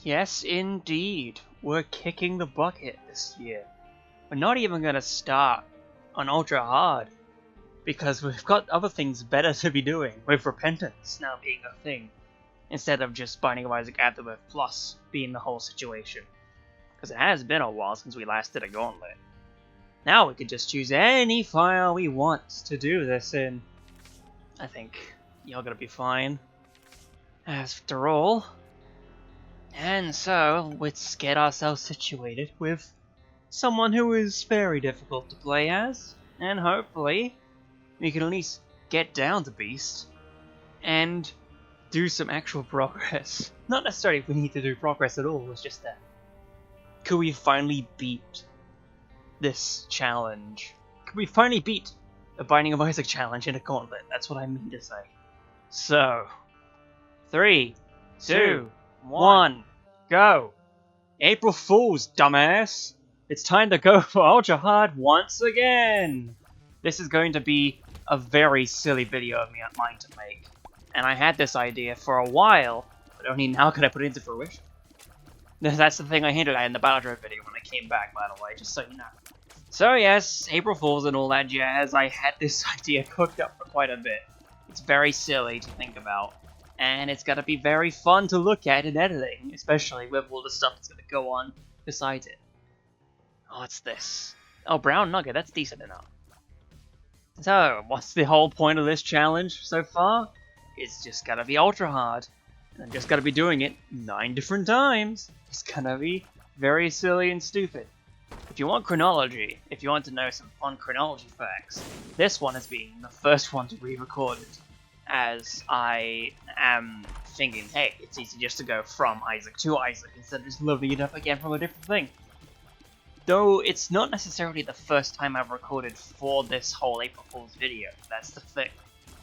Yes, indeed. We're kicking the bucket this year. We're not even gonna start on ultra hard because we've got other things better to be doing, with repentance now being a thing, instead of just Binding of Isaac Afterbirth Plus being the whole situation. Because it has been a while since we last did a Gauntlet. Now we can just choose any file we want to do this in. I think you're gonna be fine. After all. And so, let's get ourselves situated with someone who is very difficult to play as, and hopefully we can at least get down to Beast and do some actual progress. Not necessarily if we need to do progress at all, it's just that. Could we finally beat this challenge? Could we finally beat the Binding of Isaac challenge in a Gauntlet? That's what I mean to say. So, 3, 2, 1, go! April Fools, dumbass! It's time to go for Ultra Hard once again! This is going to be a very silly video of mine to make. And I had this idea for a while, but only now can I put it into fruition. That's the thing I hinted at in the Battle Drive video when I came back, by the way, just so you know. So yes, April Fools and all that jazz, I had this idea cooked up for quite a bit. It's very silly to think about. And it's gonna be very fun to look at in editing, especially with all the stuff that's gonna go on besides it. Oh, what's this? Oh, brown nugget, that's decent enough. So, what's the whole point of this challenge so far? It's just gotta be ultra hard. And I'm just gonna be doing it 9 different times. It's gonna be very silly and stupid. If you want chronology, if you want to know some fun chronology facts, this one has been the first one to be recorded. As I am thinking, hey, it's easy just to go from Isaac to Isaac instead of just loading it up again from a different thing. Though it's not necessarily the first time I've recorded for this whole April Fool's video, that's the thing.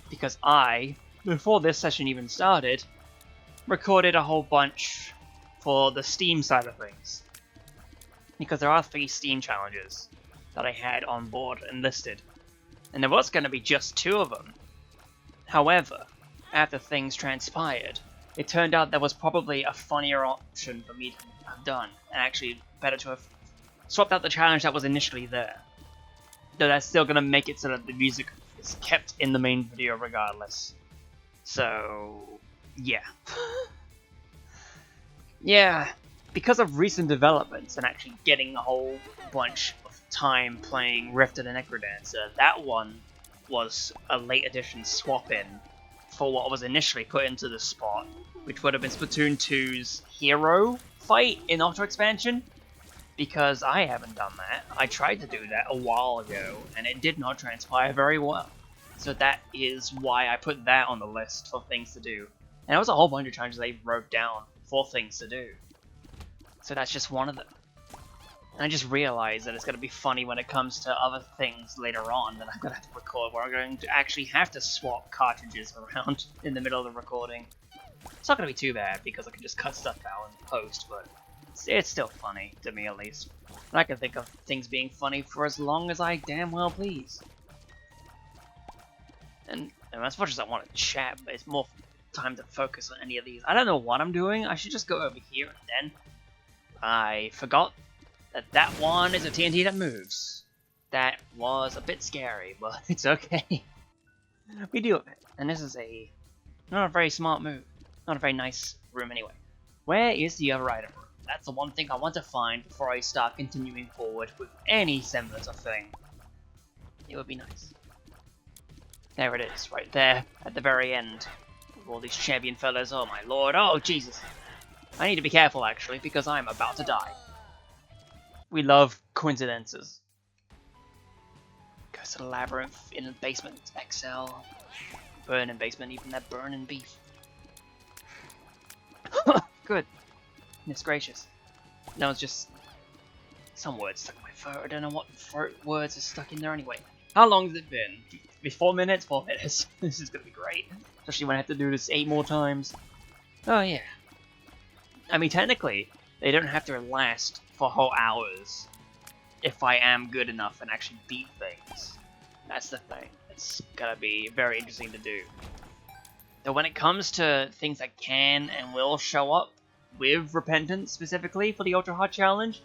Because I, before this session even started, recorded a whole bunch for the Steam side of things. Because there are 3 Steam challenges that I had on board and listed. And there was going to be just 2 of them. However, after things transpired, it turned out there was probably a funnier option for me to have done, and actually better to have swapped out the challenge that was initially there. Though that's still going to make it so that the music is kept in the main video regardless. So, yeah. Yeah, because of recent developments and actually getting a whole bunch of time playing Rift of the Necrodancer, that one was a late edition swap-in for what was initially put into the spot, which would have been Splatoon 2's hero fight in Ultra Expansion, because I haven't done that. I tried to do that a while ago, and it did not transpire very well. So that is why I put that on the list for things to do. And there was a whole bunch of challenges they wrote down for things to do. So that's just one of them. And I just realized that it's going to be funny when it comes to other things later on that I'm going to have to record, where I'm going to actually have to swap cartridges around in the middle of the recording. It's not going to be too bad, because I can just cut stuff out in post, but it's still funny, to me at least. And I can think of things being funny for as long as I damn well please. And as much as I want to chat, but it's more time to focus on any of these. I don't know what I'm doing, I should just go over here and then. I forgot that one is a TNT that moves. That was a bit scary, but it's okay. We do it, and this is not a very smart move. Not a very nice room anyway. Where is the other item room? That's the one thing I want to find before I start continuing forward with any semblance of thing. It would be nice. There it is, right there, at the very end. With all these champion fellas, oh my lord, oh Jesus. I need to be careful actually, because I'm about to die. We love coincidences. Goes to the labyrinth in the basement. XL. Burn in basement, even that burn in beef. Good. Goodness gracious. No, it's just some words stuck in my throat. I don't know what words are stuck in there anyway. How long has it been? 4 minutes? 4 minutes. This is gonna be great. Especially when I have to do this 8 more times. Oh yeah. I mean, technically, they don't have to last for whole hours if I am good enough and actually beat things. That's the thing. It's gonna be very interesting to do. Though when it comes to things that can and will show up, with Repentance specifically for the Ultra Hard Challenge,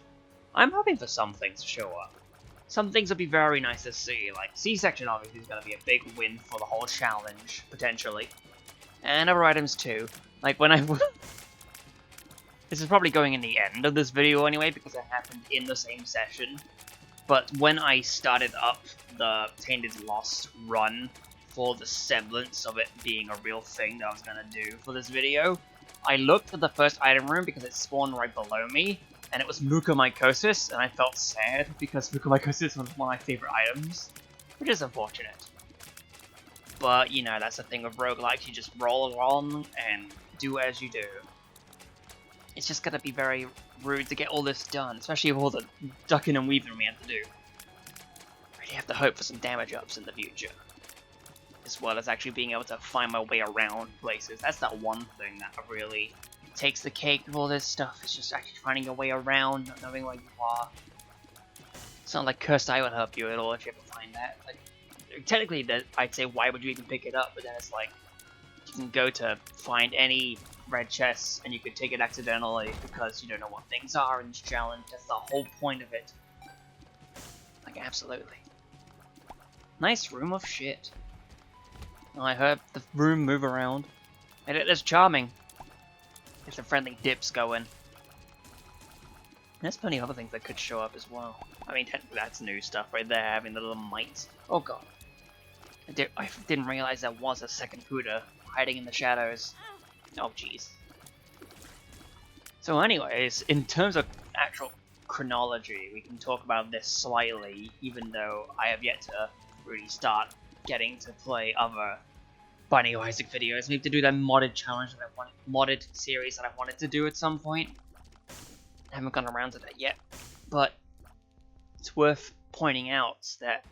I'm hoping for some things to show up. Some things would be very nice to see, like C-Section obviously is going to be a big win for the whole challenge, potentially. And other items too. Like when I... This is probably going in the end of this video anyway, because it happened in the same session. But when I started up the Tainted Lost run for the semblance of it being a real thing that I was going to do for this video, I looked at the first item room because it spawned right below me, and it was mucormycosis, and I felt sad because mucormycosis was one of my favorite items, which is unfortunate. But, you know, that's the thing with roguelikes, you just roll along and do as you do. It's just gonna be very rude to get all this done, especially with all the ducking and weaving we have to do. Really have to hope for some damage ups in the future, as well as actually being able to find my way around places. That's that one thing that really takes the cake with all this stuff. It's just actually finding your way around, not knowing where you are. It's not like Cursed Eye would help you at all if you ever find that. Like, technically, I'd say why would you even pick it up, but then it's like, you can go to find any red chests and you could take it accidentally because you don't know what things are in this challenge. That's the whole point of it. Like, absolutely. Nice room of shit. I heard the room move around. And it is charming. If the friendly dips going. There's plenty of other things that could show up as well. I mean, technically that's new stuff right there, having the little mites. Oh god. I didn't realize there was a second Huda hiding in the shadows. Oh jeez. So anyways, in terms of actual chronology, we can talk about this slightly, even though I have yet to really start getting to play other Binding of Isaac videos. We have to do that modded challenge that modded series that I wanted to do at some point. I haven't gone around to that yet, but it's worth pointing out that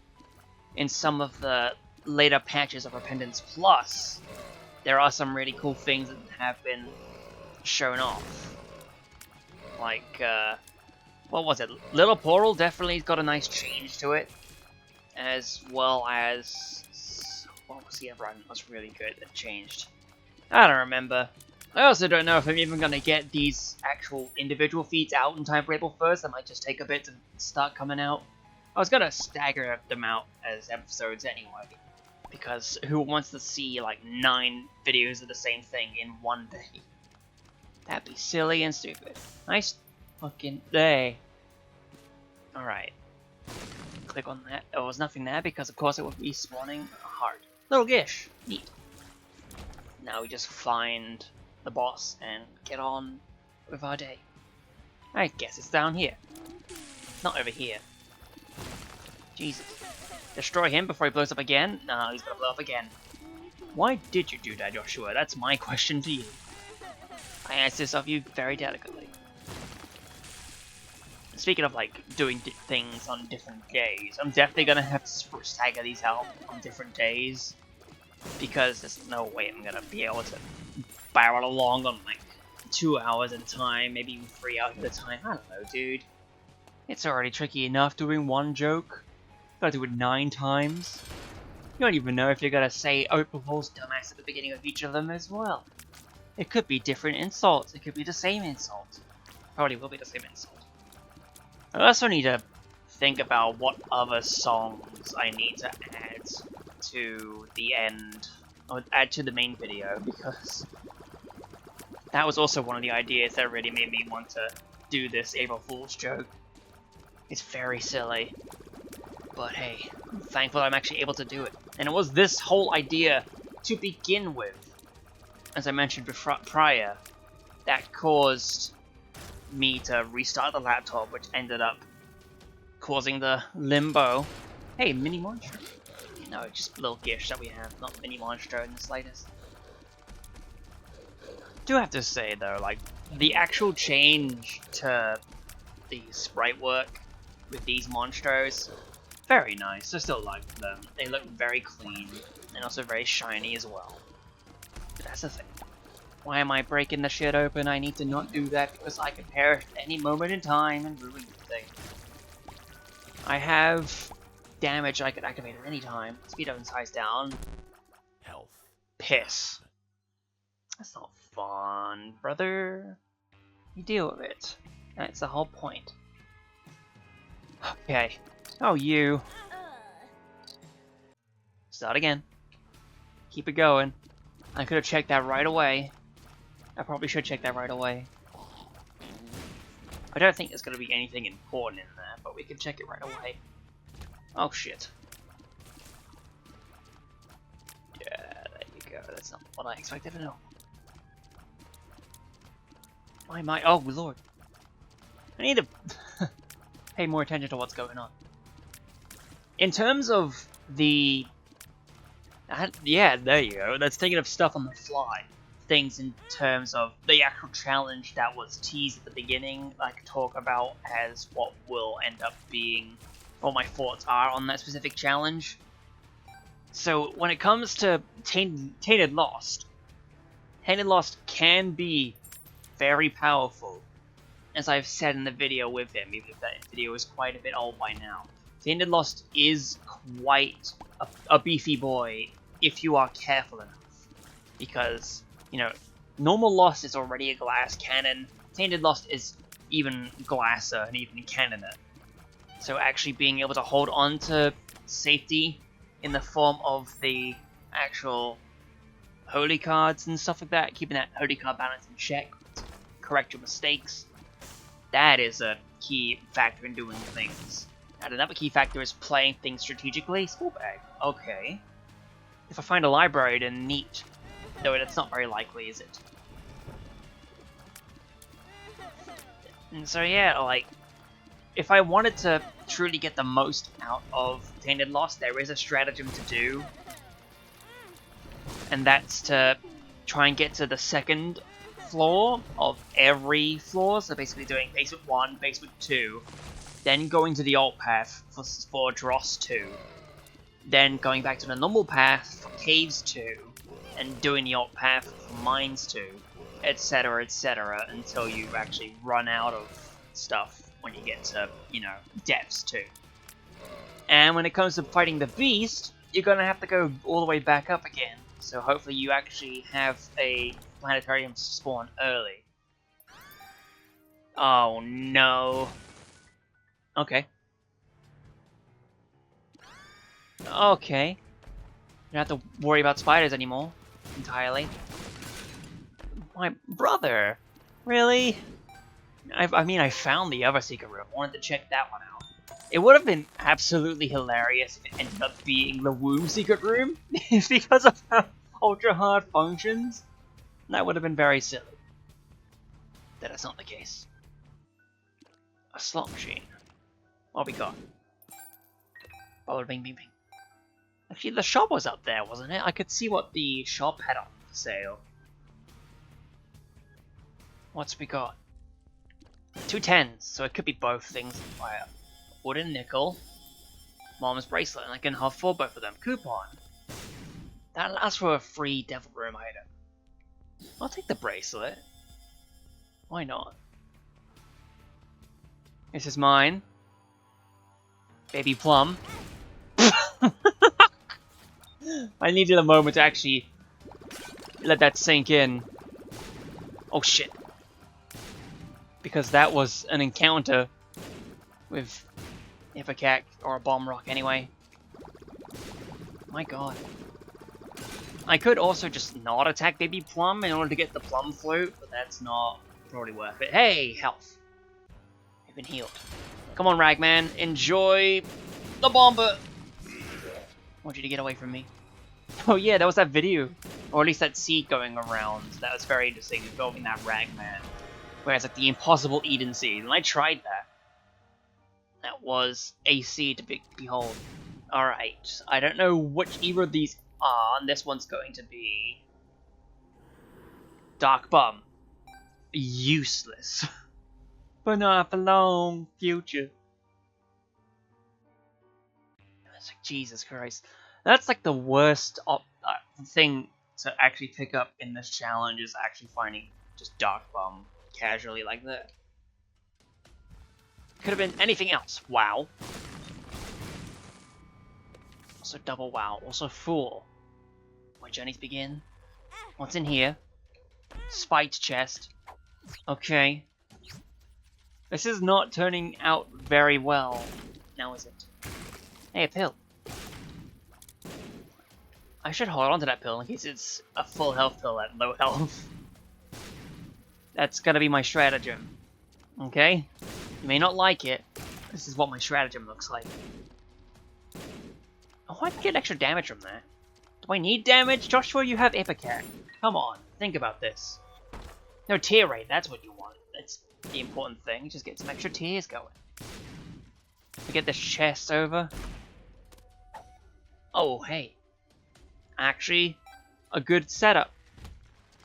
in some of the later patches of Repentance Plus, there are some really cool things that have been shown off. Like, what was it? Little Portal definitely got a nice change to it, as well as... what was the other item that was really good that changed? I don't remember. I also don't know if I'm even going to get these actual individual feeds out in time for April 1st. That might just take a bit to start coming out. I was going to stagger them out as episodes anyway, because who wants to see like 9 videos of the same thing in one day? That'd be silly and stupid. Nice fucking day. Alright. Click on that. There was nothing there because of course it would be spawning a heart. Little Gish. Neat. Now we just find the boss and get on with our day. I guess it's down here. Not over here. Jesus. Destroy him before he blows up again? No, he's gonna blow up again. Why did you do that, Joshua? That's my question to you. I asked this of you very delicately. Speaking of like doing things on different days, I'm definitely gonna have to stagger these out on different days, because there's no way I'm gonna be able to barrel along on like 2 hours at a time, maybe even 3 hours at a time. I don't know, dude. It's already tricky enough doing one joke. Gotta do it 9 times. You don't even know if you're gonna say April Fool's dumbass at the beginning of each of them as well. It could be different insults. It could be the same insult. Probably will be the same insult. I also need to think about what other songs I need to add to the end, or add to the main video, because that was also one of the ideas that really made me want to do this April Fool's joke. It's very silly, but hey, I'm thankful I'm actually able to do it. And it was this whole idea to begin with, as I mentioned prior, that caused me to restart the laptop, which ended up causing the limbo. Hey, mini monster. No, just little Gish that we have, not mini monster in the slightest. Do have to say though, like, the actual change to the sprite work with these monsters, very nice. I still like them. They look very clean and also very shiny as well. But that's the thing. Why am I breaking the shit open? I need to not do that because I could perish at any moment in time and ruin the thing. I have damage I could activate at any time. Speed up and size down. Health. Piss. That's not fun, brother. You deal with it. That's the whole point. Okay. Oh, you. Start again. Keep it going. I could have checked that right away. I probably should check that right away. I don't think there's going to be anything important in there, but we can check it right away. Oh shit. Yeah, there you go. That's not what I expected to know. Why am I? Oh lord. I need to pay more attention to what's going on. In terms of the... yeah, there you go. That's thinking of stuff on the fly. Things in terms of the actual challenge that was teased at the beginning, I could talk about as what will end up being, what my thoughts are on that specific challenge. So when it comes to Tainted Lost can be very powerful, as I've said in the video with him, even if that video is quite a bit old by now. Tainted Lost is quite a beefy boy if you are careful enough, because, you know, normal Lost is already a glass cannon. Tainted Lost is even glasser and even cannoner. So actually being able to hold on to safety in the form of the actual holy cards and stuff like that, keeping that holy card balance in check, correct your mistakes, that is a key factor in doing things. And another key factor is playing things strategically. School bag. Okay. If I find a library, then neat. Though that's not very likely, is it? And so yeah, like, if I wanted to truly get the most out of Tainted Lost, there is a stratagem to do. And that's to try and get to the second floor of every floor. So basically doing basement 1, basement 2, then going to the alt path for Dross 2, then going back to the normal path for Caves 2, and doing the alt path for Mines 2, etc., until you actually run out of stuff when you get to, you know, Depths 2. And when it comes to fighting the Beast, you're gonna have to go all the way back up again. So hopefully you actually have a planetarium spawn early. Oh no. Okay. Okay. You don't have to worry about spiders anymore. Entirely. My brother? Really? I mean, I found the other secret room. I wanted to check that one out. It would have been absolutely hilarious if it ended up being the womb secret room. Because of how ultra hard functions. That would have been very silly. That is not the case. A slot machine. What we got? Oh, bing, bing, bing. Actually, the shop was up there, wasn't it? I could see what the shop had on for sale. What's we got? 2 10s, so it could be both things. Wooden nickel, Mom's bracelet, and I can have for both of them. Coupon. That allows for a free Devil Room item. I'll take the bracelet. Why not? This is mine. Baby Plum. I needed a moment to actually let that sink in. Oh shit. Because that was an encounter with Ipecacs, or a bomb rock anyway. My god. I could also just not attack Baby Plum in order to get the Plum Flute, but that's not probably worth it. Hey, health. I've been healed. Come on, Ragman, enjoy the bomber. I want you to get away from me. Oh yeah, there was that video, or at least that seed going around. That was very interesting, involving that Ragman. Where it's like the impossible Eden seed, and I tried that. That was a seed to behold. Alright, I don't know which either of these are, and this one's going to be... Dark Bum. Useless. But not for long, future. It's like, Jesus Christ. That's like the worst thing to actually pick up in this challenge, is actually finding just Dark Bum casually like that. Could have been anything else. Wow. Also double wow. Also fool. My journeys begin. What's in here? Spiked chest. Okay. This is not turning out very well. Now is it? Hey, a pill. I should hold on to that pill in case it's a full health pill at low health. That's gonna be my stratagem. Okay? You may not like it. This is what my stratagem looks like. Oh, I can get extra damage from that. Do I need damage? Joshua, you have Ipecac. Come on, think about this. No, tear rate, that's what you want. That's the important thing. Just get some extra tears going. Get this chest over. Oh, hey. Actually, a good setup.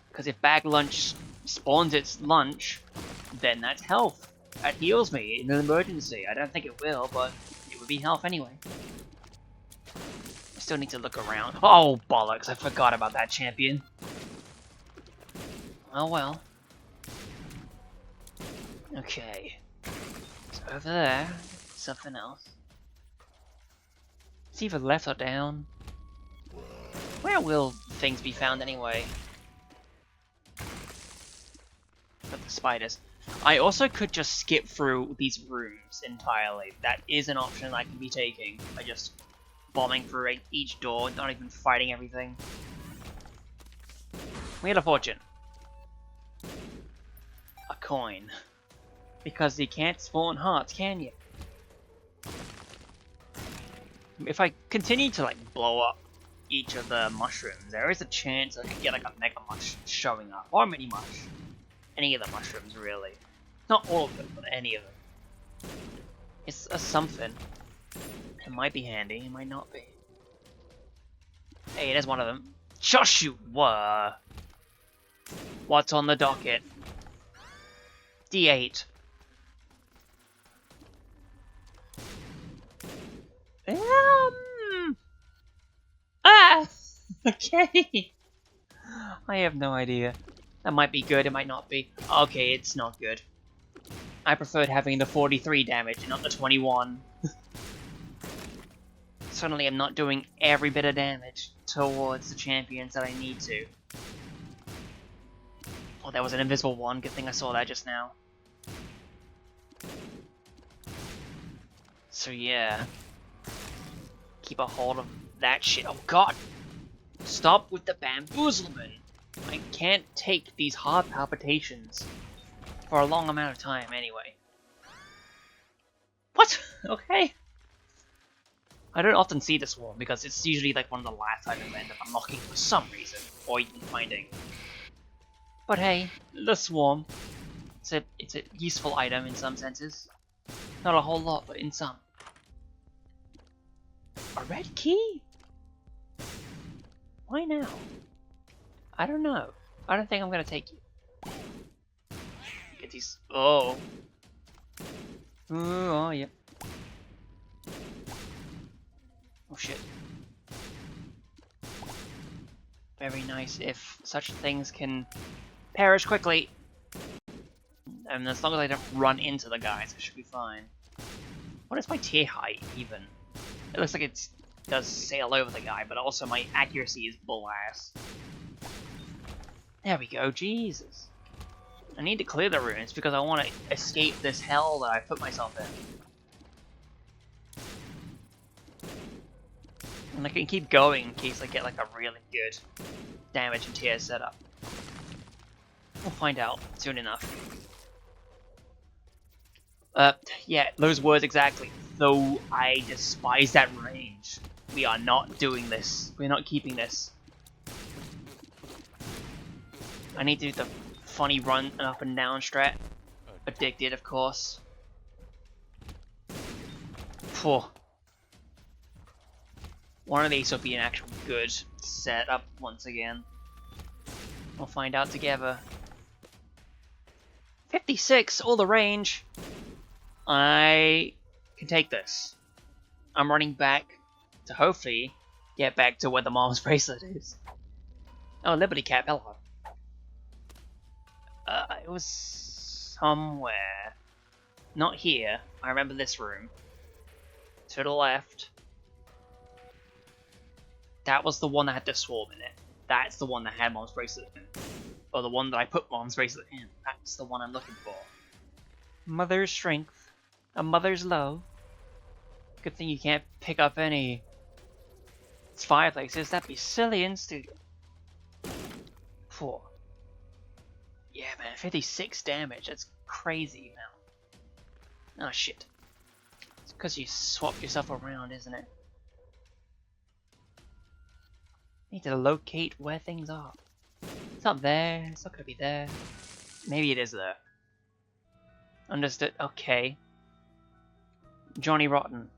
Because if Bag Lunch spawns its lunch, then that's health. That heals me in an emergency. I don't think it will, but it would be health anyway. I still need to look around. Oh, bollocks, I forgot about that champion. Oh well. Okay. So over there, something else. It's either left or down. Where will things be found anyway? But the spiders. I also could just skip through these rooms entirely. That is an option I can be taking by just bombing through each door, not even fighting everything. Wheel of Fortune. A coin. Because you can't spawn hearts, can you? If I continue to like blow up each of the mushrooms, there is a chance I could get like a mega mush showing up, or a mini mush. Any of the mushrooms, really. Not all of them, but any of them. It's a something. It might be handy, it might not be. Hey, there's one of them. Joshua! What's on the docket? D8. Okay. I have no idea. That might be good, it might not be. Okay, it's not good. I preferred having the 43 damage and not the 21. Suddenly I'm not doing every bit of damage towards the champions that I need to. Oh, there was an invisible one. Good thing I saw that just now. So yeah. Keep a hold of that shit. Oh god! Stop with the bamboozlement! I can't take these heart palpitations for a long amount of time anyway. What? Okay. I don't often see the swarm because it's usually like one of the last items I end up unlocking for some reason, or even finding. But hey, the swarm. It's a useful item in some senses. Not a whole lot, but in some. A red key? Why now? I don't know. I don't think I'm gonna take you. Get these. Oh. Oh, yep. Oh shit. Very nice if such things can perish quickly. And as long as I don't run into the guys, I should be fine. What is my tier height even? It looks like it does sail over the guy, but also my accuracy is bull ass. There we go, Jesus. I need to clear the ruins because I want to escape this hell that I put myself in. And I can keep going in case I get like a really good damage and tier setup. We'll find out soon enough. Yeah, those words exactly. Though I despise that range. We are not doing this. We're not keeping this. I need to do the funny run up and down strat. Addicted, of course. Phew. One of these will be an actual good setup once again. We'll find out together. 56, all the range. I can take this. I'm running back to hopefully get back to where the mom's bracelet is. Oh, Liberty Cap, hello. It was somewhere. Not here. I remember this room. To the left. That was the one that had the swarm in it. That's the one that had mom's bracelet in. Or the one that I put mom's bracelet in. That's the one I'm looking for. Mother's strength. A mother's love. Good thing you can't pick up any fireplaces. That'd be silly and stupid. 4. Yeah, man, 56 damage. That's crazy now. Oh, shit. It's because you swap yourself around, isn't it? Need to locate where things are. It's not there. It's not gonna be there. Maybe it is there. Understood. Okay. Johnny Rotten.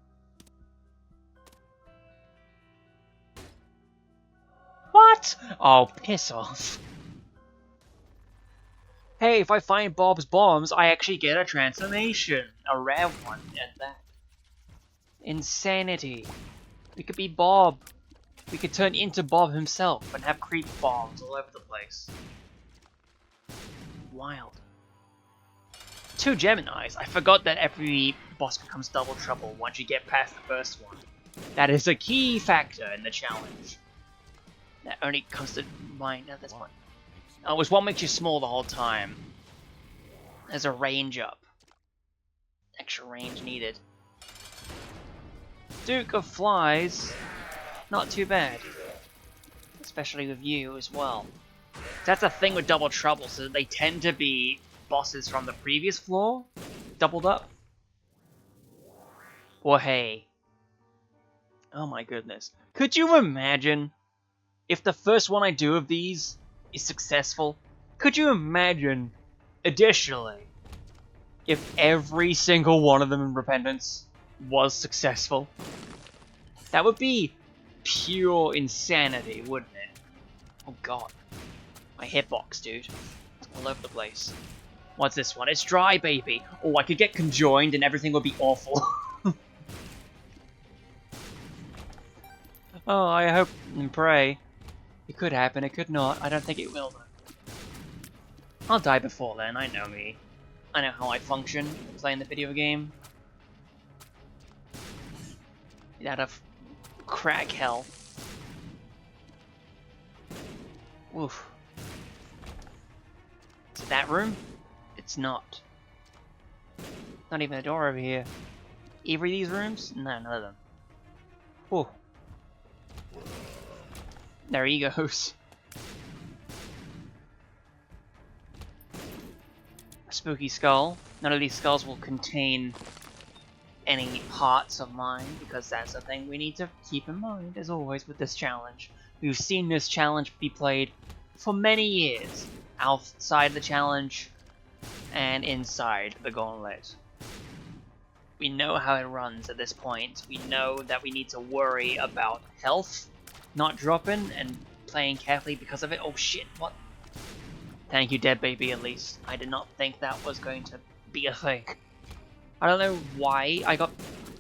What? Oh, piss off. Hey, if I find Bob's bombs, I actually get a transformation. A rare one at that. Insanity. We could be Bob. We could turn into Bob himself and have creep bombs all over the place. Wild. 2 Geminis. I forgot that every boss becomes double trouble once you get past the first one. That is a key factor in the challenge. That only comes to mind at this point. Oh, which one makes you small the whole time? There's a range up. Extra range needed. Duke of Flies. Not too bad. Especially with you as well. That's a thing with Double Trouble, so they tend to be bosses from the previous floor, doubled up. Or hey. Oh my goodness. Could you imagine if the first one I do of these is successful? Could you imagine, additionally, if every single one of them in Repentance was successful? That would be pure insanity, wouldn't it? Oh god. My hitbox, dude. It's all over the place. What's this one? It's dry, baby. Oh, I could get conjoined and everything would be awful. Oh, I hope and pray. It could happen, it could not. I don't think it will, though. I'll die before then, I know me. I know how I function playing the video game. Out of crack hell. Oof. Is it that room? It's not. Not even a door over here. Either of these rooms? No, none of them. Ooh. There he goes. A spooky skull. None of these skulls will contain any parts of mine, because that's the thing we need to keep in mind, as always, with this challenge. We've seen this challenge be played for many years, outside the challenge and inside the Gauntlet. We know how it runs at this point. We know that we need to worry about health not dropping and playing carefully because of it. Oh shit, what? Thank you, dead baby, at least. I did not think that was going to be a thing. I don't know why I got,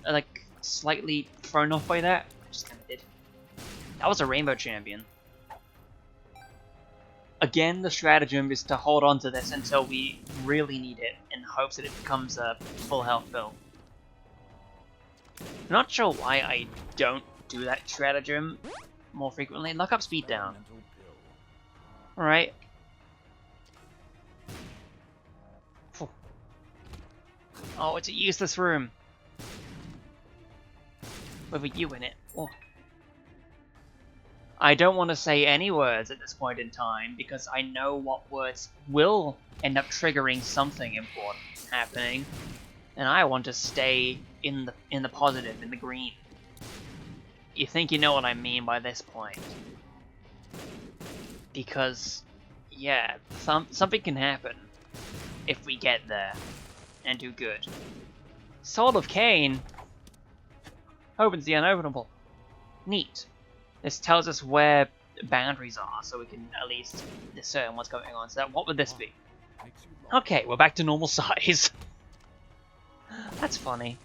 like, slightly thrown off by that. I just kinda did. That was a rainbow champion. Again, the stratagem is to hold on to this until we really need it, in hopes that it becomes a full health build. I'm not sure why I don't do that stratagem more frequently. Lock up speed down. Alright. Oh, it's a useless room. With a U in it. Oh. I don't want to say any words at this point in time, because I know what words will end up triggering something important happening, and I want to stay in the positive, in the green. You think you know what I mean by this point. Because, yeah, something can happen if we get there and do good. Sword of Cain opens the unopenable. Neat. This tells us where boundaries are, so we can at least discern what's going on. So what would this be? Okay, we're back to normal size. That's funny.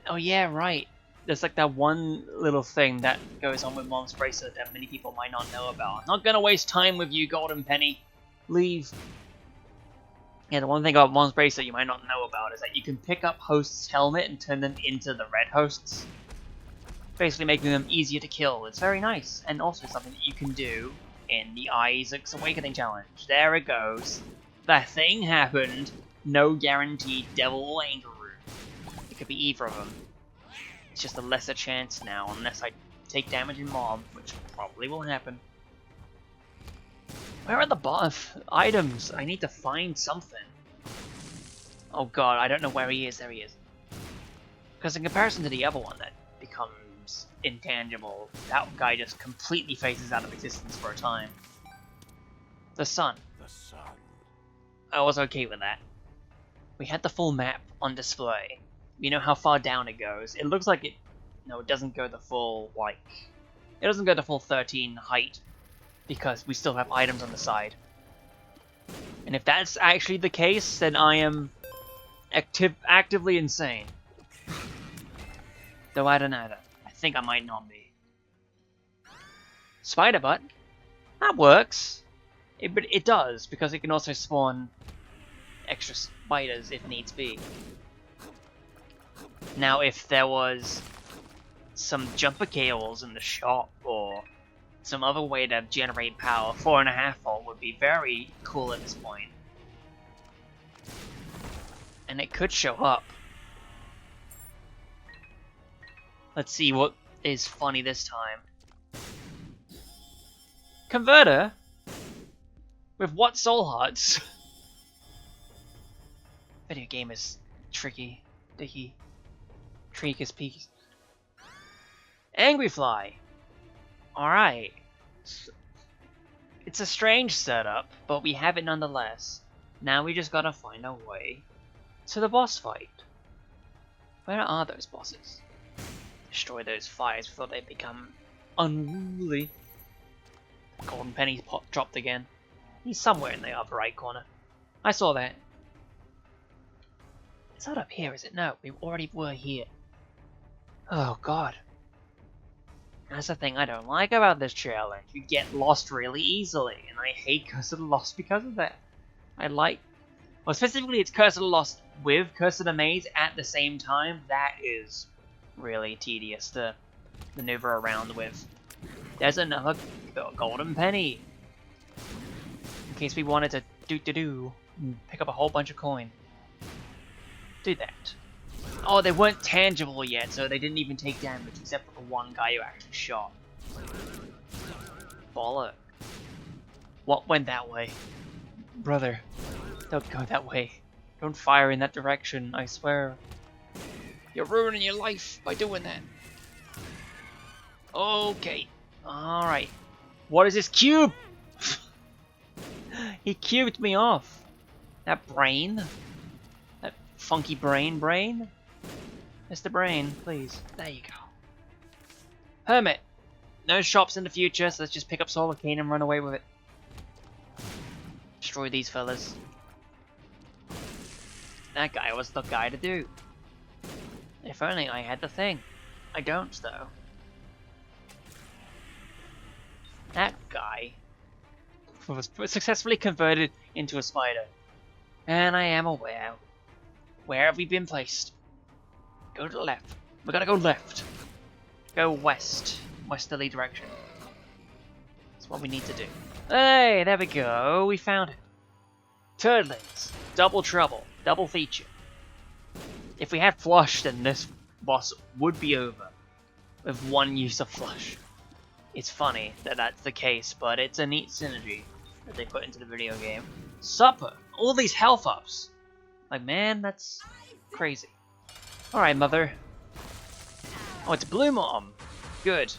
Oh yeah, right. There's like that one little thing that goes on with Mom's Bracelet that many people might not know about. I'm not gonna waste time with you, Golden Penny. Leave. Yeah, the one thing about Mom's Bracelet you might not know about is that you can pick up hosts' helmet and turn them into the red hosts. Basically making them easier to kill. It's very nice, and also something that you can do in the Isaac's Awakening Challenge. There it goes. That thing happened. No guaranteed devil or angel room. It could be either of them. It's just a lesser chance now, unless I take damage in mob, which probably will happen. Where are the items? I need to find something. Oh god, I don't know where he is. There he is. Because in comparison to the other one that becomes intangible, that guy just completely phases out of existence for a time. The sun. The sun. I was okay with that. We had the full map on display. We know how far down it goes. It looks like it... No, it doesn't go the full, like... It doesn't go the full 13 height. Because we still have items on the side. And if that's actually the case, then I am actively insane. Though I don't know that. I think I might not be. Spider butt? That works. It does, because it can also spawn extra spiders if needs be. Now if there was some jumper cables in the shop, or some other way to generate power, 4.5 volt would be very cool at this point. And it could show up. Let's see what is funny this time. Converter? With what soul hearts? Video game is tricky, dicky, treakus peaky. Angry Fly. Alright. It's a strange setup, but we have it nonetheless. Now we just gotta find our way to the boss fight. Where are those bosses? Destroy those fires before they become unruly. Golden penny's dropped again. He's somewhere in the upper right corner. I saw that. It's not up here, is it? No, we already were here. Oh god. That's the thing I don't like about this challenge. You get lost really easily, and I hate Curse of the Lost because of that. Well, specifically it's Curse of the Lost with Curse of the Maze at the same time. That is really tedious to maneuver around with. There's another golden penny. In case we wanted to pick up a whole bunch of coin. Do that. Oh, they weren't tangible yet, so they didn't even take damage, except for the one guy who actually shot. Bollock. What went that way? Brother, don't go that way. Don't fire in that direction, I swear. You're ruining your life by doing that. Okay. Alright. What is this cube? He cubed me off. That brain? That funky brain? Mr. Brain, please. There you go. Hermit. No shops in the future, so let's just pick up Solar Cane and run away with it. Destroy these fellas. That guy was the guy to do. If only I had the thing. I don't, though. That guy was successfully converted into a spider. And I am aware. Where have we been placed? Go to the left. We gotta go left. Go west. Westerly direction. That's what we need to do. Hey, there we go. We found it. Turdlings. Double trouble. Double feature. If we had flush, then this boss would be over. With one use of flush. It's funny that that's the case, but it's a neat synergy that they put into the video game. Supper! All these health ups! Like, man, that's crazy. Alright, mother. Oh, it's Blue Mom! Good.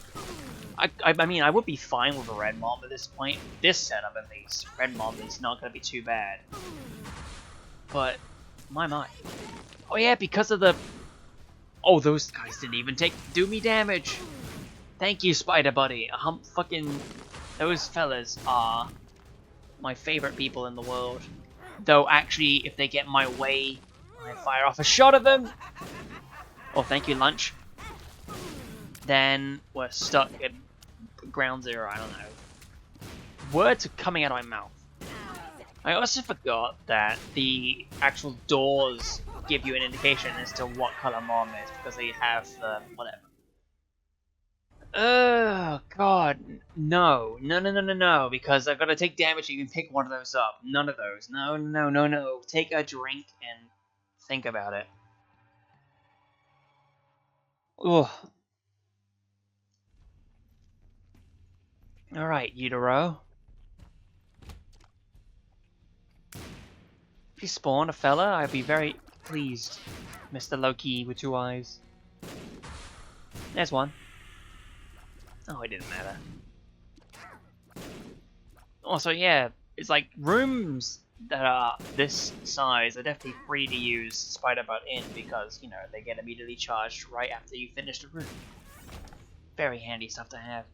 I mean, I would be fine with a Red Mom at this point. This setup, at least. Red Mom is not going to be too bad. But, my. Oh yeah, because of the... Oh, those guys didn't even do me damage! Thank you, Spider Buddy. Those fellas are my favorite people in the world. Though, actually, if they get my way, I fire off a shot at them. Oh, thank you, lunch. Then we're stuck at ground zero. I don't know. Words are coming out of my mouth. I also forgot that the actual doors give you an indication as to what color mom is because they have the whatever. Oh god, no, because I've got to take damage to even pick one of those up. None of those. No. Take a drink and think about it. Ugh. Alright, Utero. If you spawn a fella, I'd be very pleased, Mr. Loki with 2 eyes. There's one. Oh, it didn't matter. Also, yeah, it's like rooms that are this size are definitely free to use Spider Butt in because, you know, they get immediately charged right after you finish the room. Very handy stuff to have.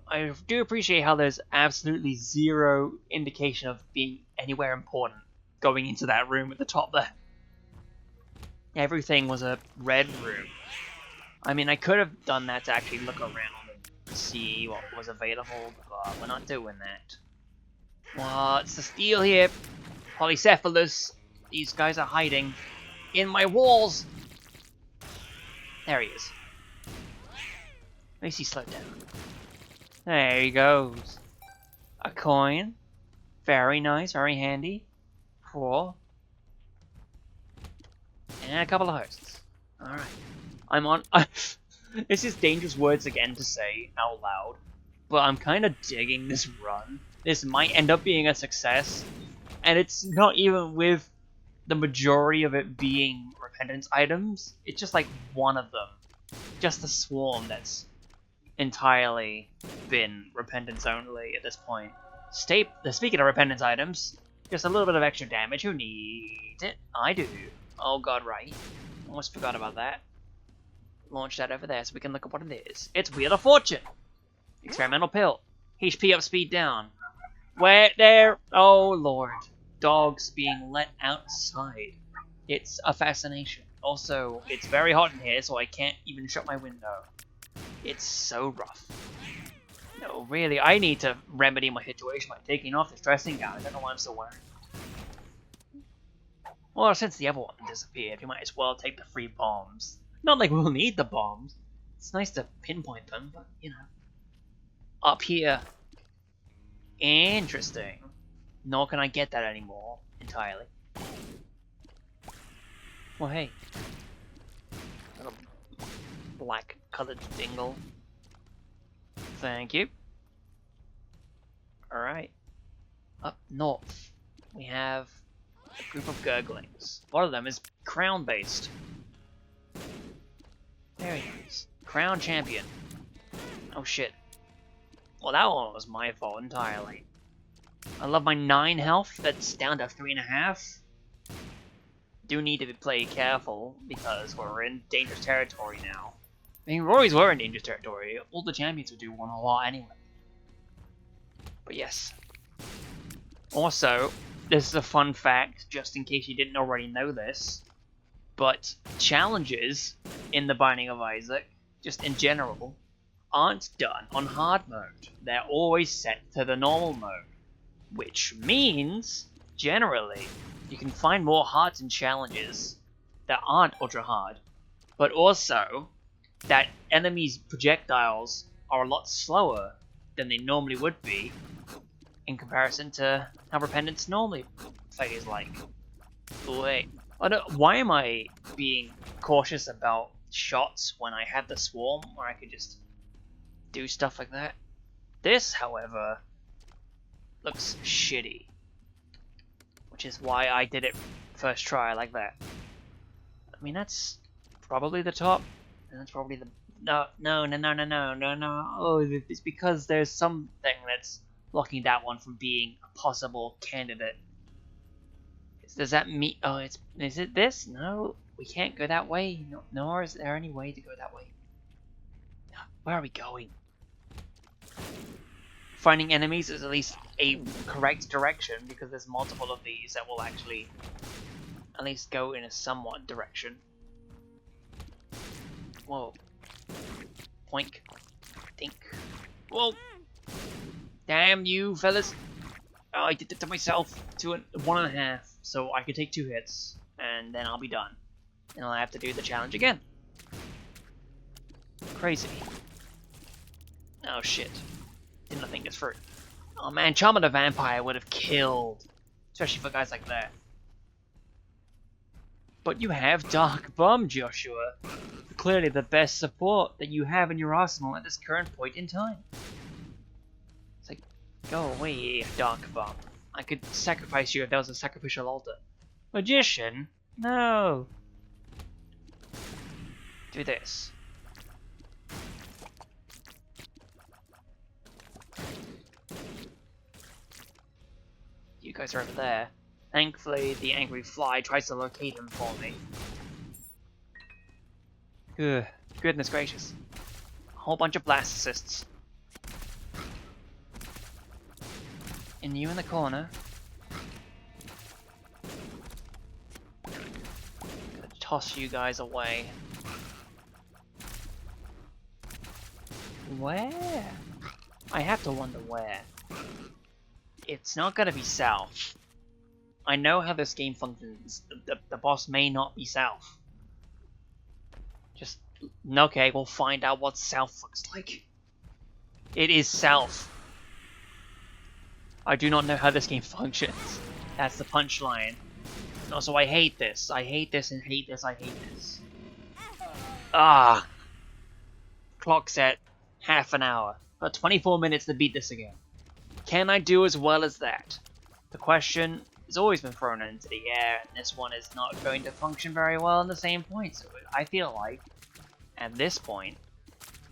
I do appreciate how there's absolutely zero indication of being anywhere important going into that room at the top there. Everything was a red room. I mean, I could have done that to actually look around and see what was available, but we're not doing that. What's the steal here? Polycephalus. These guys are hiding in my walls. There he is. At least he slowed down. There he goes. A coin. Very nice, very handy. 4. And a couple of hosts. Alright. I'm on. This is dangerous words again to say out loud, but I'm kind of digging this run. This might end up being a success, and it's not even with the majority of it being repentance items. It's just like one of them. Just a swarm that's entirely been repentance only at this point. Speaking of repentance items, just a little bit of extra damage. Who needs it? I do. Oh god, right. Almost forgot about that. Launch that over there so we can look at what it is. It's Wheel of Fortune! Experimental pill. HP up, speed down. Where there? Oh lord. Dogs being let outside. It's a fascination. Also, it's very hot in here, so I can't even shut my window. It's so rough. No, really, I need to remedy my situation by taking off this dressing gown. I don't know why I'm still wearing it. Well, since the other one disappeared, we might as well take the free bombs. Not like we'll need the bombs. It's nice to pinpoint them, but, you know. Up here. Interesting. Nor can I get that anymore, entirely. Well, hey. Little black-colored dingle. Thank you. Alright. Up north, we have a group of gurglings. One of them is crown-based. There he is. Crown champion. Oh shit. Well, that one was my fault entirely. I love my 9 health, that's down to 3.5. Do need to play careful, because we're in dangerous territory now. I mean, we always were in dangerous territory. All the champions would do 1 a lot anyway. But yes. Also, this is a fun fact, just in case you didn't already know this. But challenges in the Binding of Isaac, just in general, aren't done on hard mode. They're always set to the normal mode. Which means, generally, you can find more hearts and challenges that aren't ultra hard. But also, that enemies' projectiles are a lot slower than they normally would be in comparison to how Repentance normally plays like. Wait, why am I being cautious about shots when I had the swarm where I could just do stuff like that? This, however, looks shitty, which is why I did it first try like that. I mean, that's probably the top. And that's probably the... No. Oh, it's because there's something that's blocking that one from being a possible candidate. Does that mean... Oh, is it this? No, we can't go that way. No, nor is there any way to go that way. Where are we going? Finding enemies is at least a correct direction, because there's multiple of these that will actually at least go in a somewhat direction. Whoa. Poink. Think. Whoa. Damn you, fellas. Oh, I did it to myself. 1.5. So I could take 2 hits, and then I'll be done. And I'll have to do the challenge again. Crazy. Oh shit. Didn't think this through. Oh man, Charm of the Vampire would have killed. Especially for guys like that. But you have Dark Bomb, Joshua. Clearly the best support that you have in your arsenal at this current point in time. It's like, go away, Dark Bomb. I could sacrifice you if there was a sacrificial altar. Magician? No. Do this. You guys are over there. Thankfully, the angry fly tries to locate him for me. Ugh, goodness gracious. A whole bunch of blast assists. And you in the corner. Gonna toss you guys away. Where? I have to wonder where. It's not gonna be south. I know how this game functions. The boss may not be south. Just, okay, we'll find out what south looks like. It is south. I do not know how this game functions. That's the punchline. Also, I hate this. I hate this and hate this. I hate this. Ah. Clock set. Half an hour. Got 24 minutes to beat this again. Can I do as well as that? The question has always been thrown into the air, and this one is not going to function very well in the same point, so I feel like, at this point,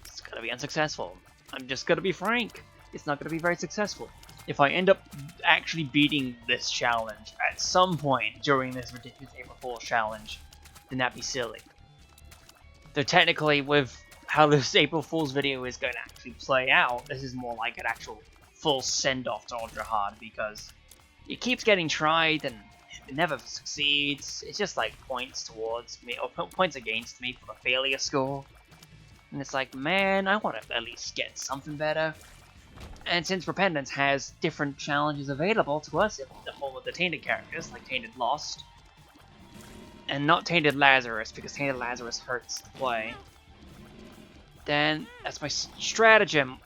it's gonna be unsuccessful. I'm just gonna be frank. It's not gonna be very successful. If I end up actually beating this challenge at some point during this ridiculous April Fool's challenge, then that'd be silly. Though technically, with how this April Fool's video is going to actually play out, this is more like an actual full send-off to Ultra Hard, because it keeps getting tried and it never succeeds. It's just like points towards me, or points against me for the failure score. And it's like, man, I want to at least get something better. And since Repentance has different challenges available to us in the whole of the Tainted characters, like Tainted Lost, and not Tainted Lazarus, because Tainted Lazarus hurts to play, then that's my stratagem.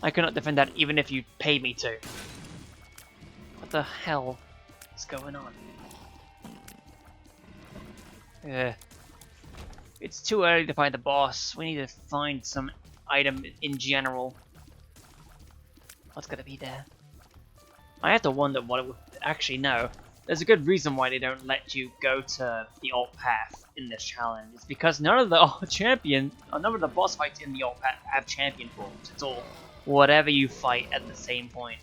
I cannot defend that even if you paid me to. What the hell is going on? It's too early to find the boss. We need to find some item in general. What's gonna be there? I have to wonder what it would actually know. There's a good reason why they don't let you go to the alt path in this challenge. It's because none of the none of the boss fights in the alt path have champion forms. It's all whatever you fight at the same point,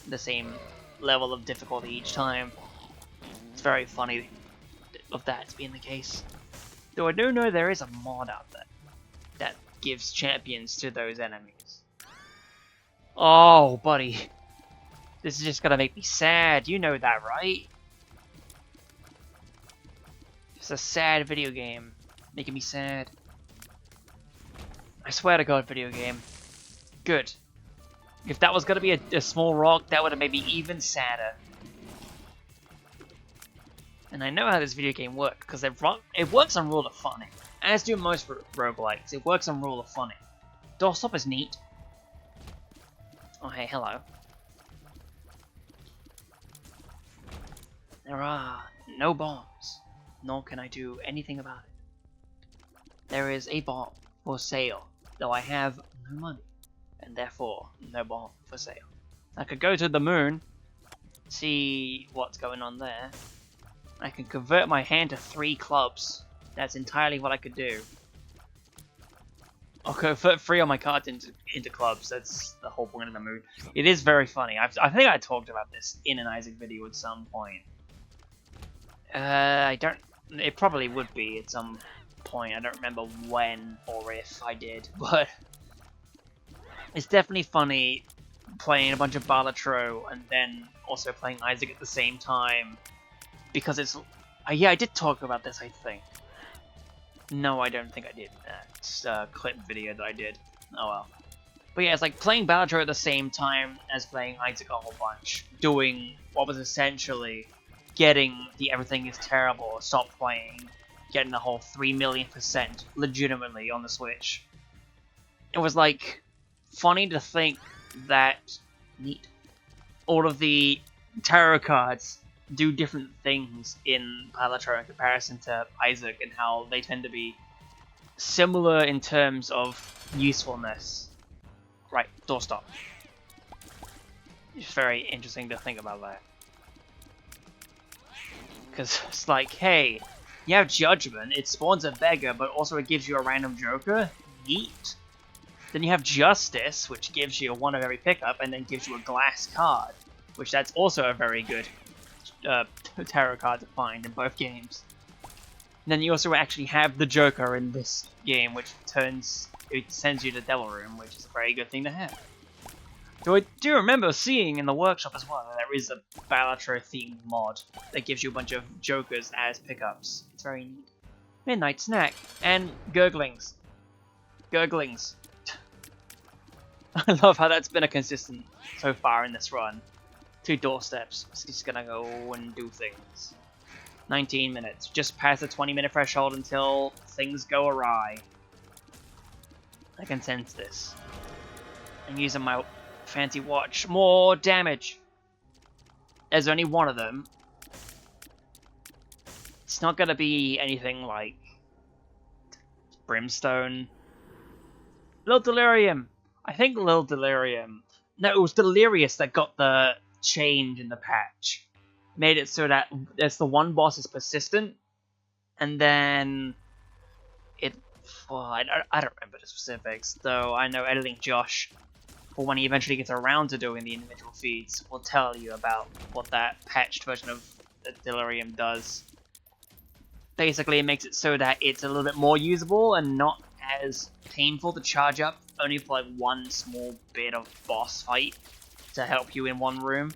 the same level of difficulty each time. It's very funny of that being the case. Though I do know there is a mod out there that gives champions to those enemies. Oh, buddy. This is just gonna make me sad. You know that, right? It's a sad video game. Making me sad. I swear to God, video game. Good. If that was gonna be a small rock, that would have made me even sadder. And I know how this video game works, because it works on rule of funny. As do most roguelikes, it works on rule of funny. Doorstop is neat. Oh hey, hello. There are no bombs, nor can I do anything about it. There is a bomb for sale, though I have no money, and therefore no bomb for sale. I could go to the moon, see what's going on there. I can convert my hand to 3 clubs. That's entirely what I could do. I'll convert 3 of my cards into clubs. That's the whole point of the moon. It is very funny. I think I talked about this in an Isaac video at some point. I don't... It probably would be at some point. I don't remember when or if I did, but... It's definitely funny playing a bunch of Balatro and then also playing Isaac at the same time. Because it's... yeah, I did talk about this, I think. No, I don't think I did. It's a clip video that I did. Oh well. But yeah, it's like playing Balatro at the same time as playing Isaac a whole bunch. Doing what was essentially getting the everything is terrible, stop playing, getting the whole 3,000,000% legitimately on the Switch. it was like funny to think that all of the tarot cards do different things in Palatro in comparison to Isaac, and how they tend to be similar in terms of usefulness. Right, doorstop. It's very interesting to think about that. Because it's like, hey, you have Judgment, it spawns a beggar, but also it gives you a random joker. Neat. Then you have Justice, which gives you one of every pickup, and then gives you a glass card, which that's also a very good tarot card to find in both games. And then you also actually have the Joker in this game, which sends you to Devil Room, which is a very good thing to have. Though I do remember seeing in the workshop as well that there is a Balatro themed mod that gives you a bunch of Jokers as pickups. It's very neat. Midnight Snack and Gurglings. Gurglings. I love how that's been a consistent so far in this run. 2 doorsteps. It's just gonna go and do things. 19 minutes. Just past the 20-minute threshold until things go awry. I can sense this. I'm using my fancy watch. More damage. There's only one of them. It's not gonna be anything like Brimstone. Lil Delirium. I think Lil Delirium. No, it was Delirious that got the change in the patch. Made it so that there's the one boss is persistent, and then it. Well, I don't remember the specifics, though. I know Editing Josh, for when he eventually gets around to doing the individual feeds, will tell you about what that patched version of Delirium does. Basically, it makes it so that it's a little bit more usable and not as painful to charge up, only for like one small bit of boss fight to help you in one room.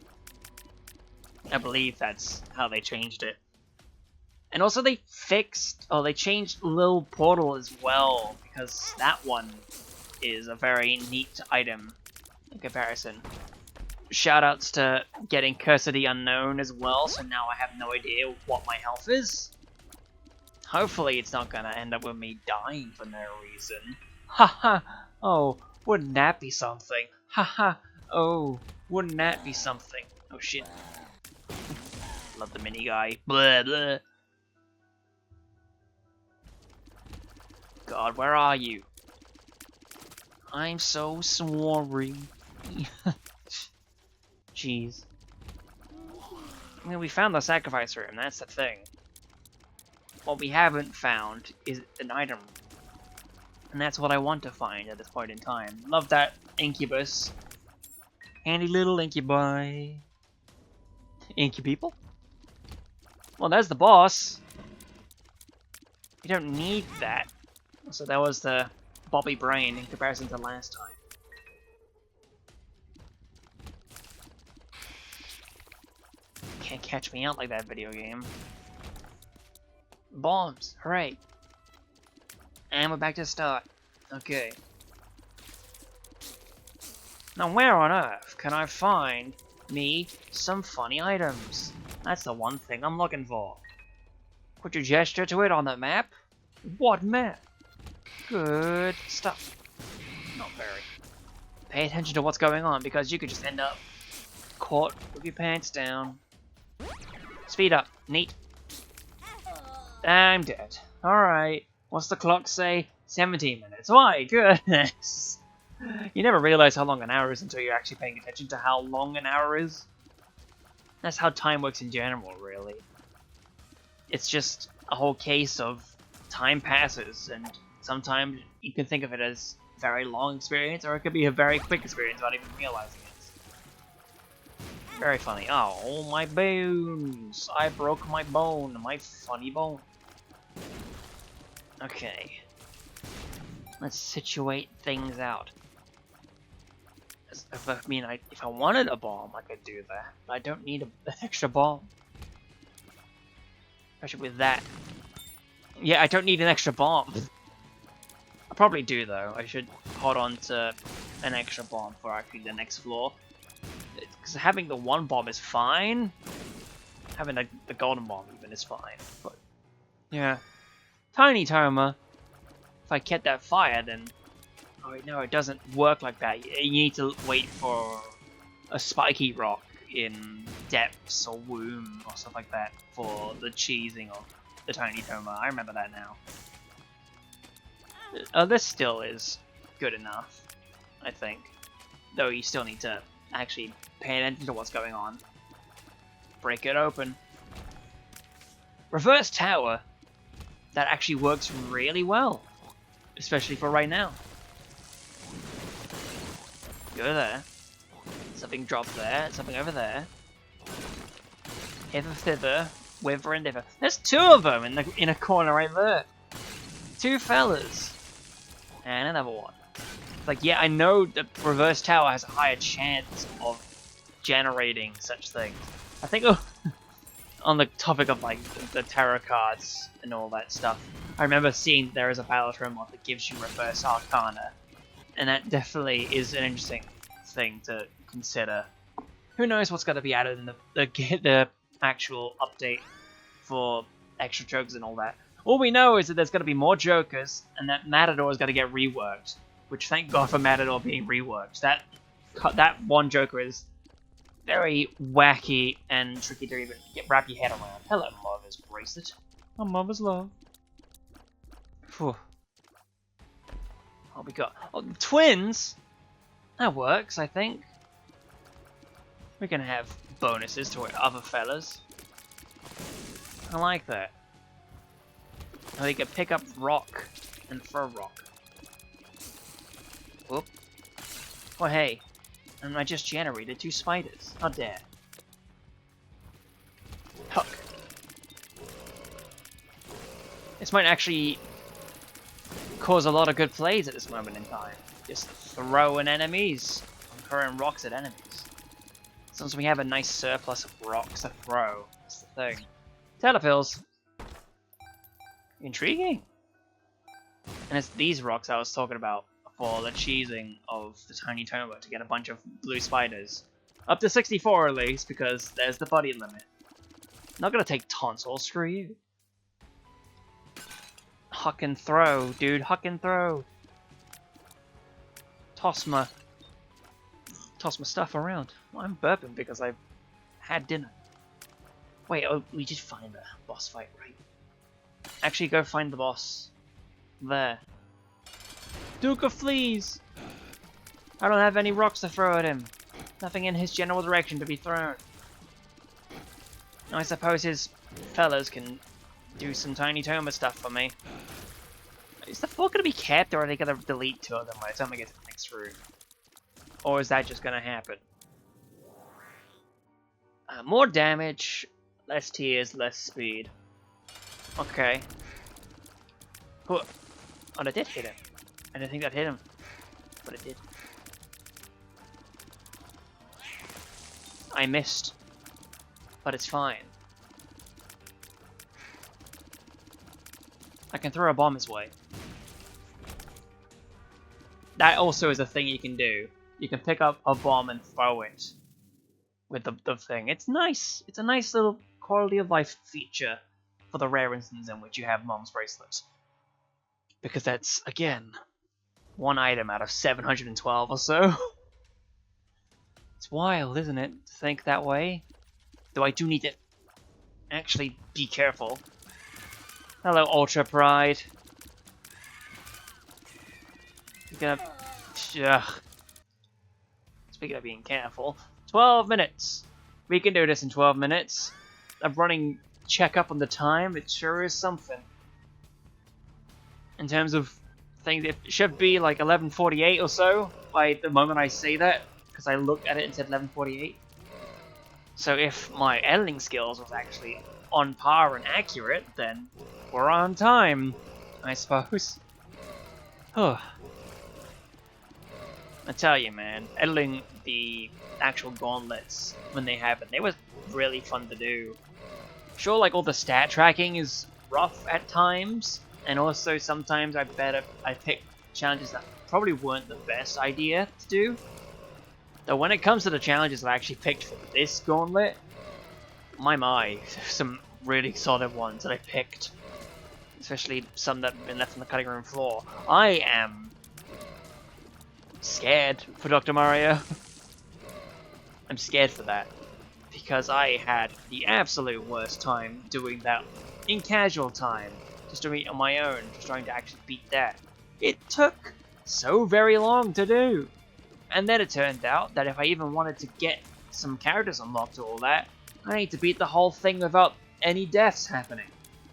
I believe that's how they changed it. And also they changed Lil Portal as well, because that one is a very neat item in comparison. Shoutouts to getting Curse of the Unknown as well, so now I have no idea what my health is. Hopefully it's not gonna end up with me dying for no reason. Haha! Oh, wouldn't that be something? Haha! Oh, wouldn't that be something? Oh shit. Love the mini guy. Blah blah. God, where are you? I'm so sorry. Jeez. I mean, we found the sacrifice room, that's the thing. What we haven't found is an item. And that's what I want to find at this point in time. Love that incubus. Handy little incubi. Incupeople? Well, there's the boss. You don't need that. So that was the Bobby Brain in comparison to last time. Can't catch me out like that, video game. Bombs, hooray. And we're back to start. Okay. Now where on earth can I find me some funny items? That's the one thing I'm looking for. Could you gesture to it on the map? What map? Good stuff. Not very. Pay attention to what's going on, because you could just end up caught with your pants down. Speed up. Neat. I'm dead. Alright. What's the clock say? 17 minutes. My goodness. You never realize how long an hour is until you're actually paying attention to how long an hour is. That's how time works in general, really. It's just a whole case of time passes, and sometimes you can think of it as a very long experience, or it could be a very quick experience without even realizing it. Very funny. Oh, my bones! I broke my bone, my funny bone. Okay. Let's situate things out. If I wanted a bomb, I could do that. But I don't need an extra bomb. Especially with that. Yeah, I don't need an extra bomb. I probably do, though. I should hold on to an extra bomb for actually the next floor. Because having the one bomb is fine. Having the golden bomb even is fine. But yeah. Tiny Toma. If I kept that fire, then I wait, no, it doesn't work like that. You need to wait for a spiky rock in depths or womb or stuff like that for the cheesing of the tiny toma. I remember that now. This still is good enough, I think. Though you still need to actually pay attention to what's going on. Break it open. Reverse tower. That actually works really well. Especially for right now. Go there. Something dropped there. Something over there. Hither, thither. Whither and thither. There's two of them in a corner right there. Two fellas. And another one. Like, yeah, I know the reverse tower has a higher chance of generating such things. I think on the topic of like the tarot cards and all that stuff, I remember seeing there is a Battletome mod that gives you reverse arcana, and that definitely is an interesting thing to consider. Who knows what's going to be added in the actual update for extra jokers and all that. All we know is that there's going to be more jokers, and that Matador is going to get reworked. Which, thank God for Matador being reworked. That one joker is very wacky and tricky to even wrap your head around. Hello, Mother's Bracelet. Oh, Mother's Love. Phew. What we got? Oh, twins! That works, I think. We're going to have bonuses to our other fellas. I like that. Now they can pick up rock and throw rock. Whoop. Oh hey, and I just generated 2 spiders. How dare. Huck. This might actually cause a lot of good plays at this moment in time. Just throwing enemies. Throwing rocks at enemies. Since we have a nice surplus of rocks to throw. That's the thing. Telepills. Intriguing. And it's these rocks I was talking about for the cheesing of the tiny toma to get a bunch of blue spiders. Up to 64 at least, because there's the buddy limit. Not gonna take tonsil, screw you. Huck and throw, dude, huck and throw. Toss my stuff around. Well, I'm burping because I've had dinner. Wait, oh, we did find the boss fight, right? Actually, go find the boss. There. Duke of Fleas! I don't have any rocks to throw at him. Nothing in his general direction to be thrown. I suppose his fellas can do some tiny toma stuff for me. Is the fort gonna be kept, or are they gonna delete 2 of them by the time we get to the next room? Or is that just gonna happen? More damage, less tears, less speed. Okay. Oh, that did hit him. I didn't think that hit him, but it did. I missed, but it's fine. I can throw a bomb his way. That also is a thing you can do. You can pick up a bomb and throw it with the thing. It's nice. It's a nice little quality of life feature for the rare instance in which you have Mom's Bracelet. Because that's, again, 1 item out of 712 or so. It's wild, isn't it, to think that way? Though I do need to actually be careful. Hello, Ultra Pride. You're gonna... Ugh. Speaking of being careful, 12 minutes! We can do this in 12 minutes. I'm running check-up on the time, it sure is something. In terms of things, it should be like 11:48 or so by the moment I say that, because I looked at it and said 11:48. So if my editing skills was actually on par and accurate, then we're on time, I suppose. I tell you, man, editing the actual gauntlets when they happen, they was really fun to do. Sure, like all the stat tracking is rough at times, and also sometimes I pick challenges that probably weren't the best idea to do. Though when it comes to the challenges I actually picked for this gauntlet, my, there's some really solid ones that I picked. Especially some that have been left on the cutting room floor. I am scared for Dr. Mario. I'm scared for that. Because I had the absolute worst time doing that in casual time. Just doing it on my own, just trying to actually beat that. It took so very long to do. And then it turned out that if I even wanted to get some characters unlocked or all that, I need to beat the whole thing without any deaths happening.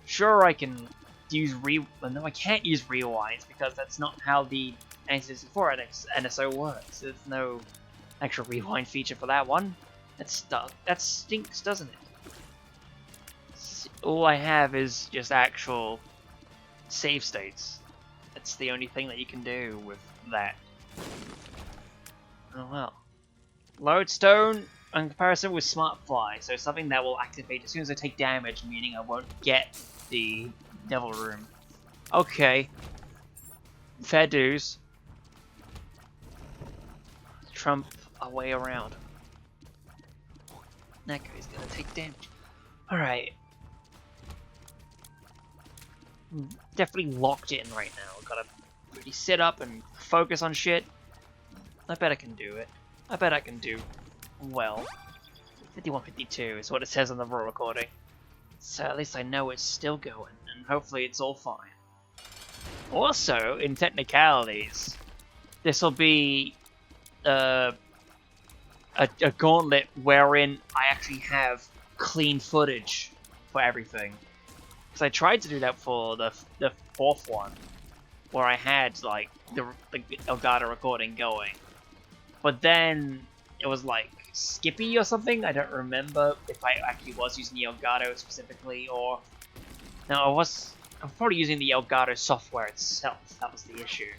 Sure, I can use no, I can't use rewinds because that's not how the N64 NSO works. There's no actual rewind feature for that one. That stinks, doesn't it? All I have is just actual save states. That's the only thing that you can do with that. Oh well. Lodestone in comparison with Smart Fly, so something that will activate as soon as I take damage, meaning I won't get the Devil Room. Okay. Fair dues. Trump our way around. That guy's gonna take damage. Alright. Definitely locked in right now. Gotta really sit up and focus on shit. I bet I can do it. I bet I can do well. 51-52 is what it says on the raw recording. So at least I know it's still going, and hopefully it's all fine. Also, in technicalities, this will be a gauntlet wherein I actually have clean footage for everything. Because I tried to do that for the fourth one, where I had like the Elgato recording going, but then it was like Skippy or something. I don't remember if I actually was using the Elgato specifically, or no, I was probably using the Elgato software itself. That was the issue,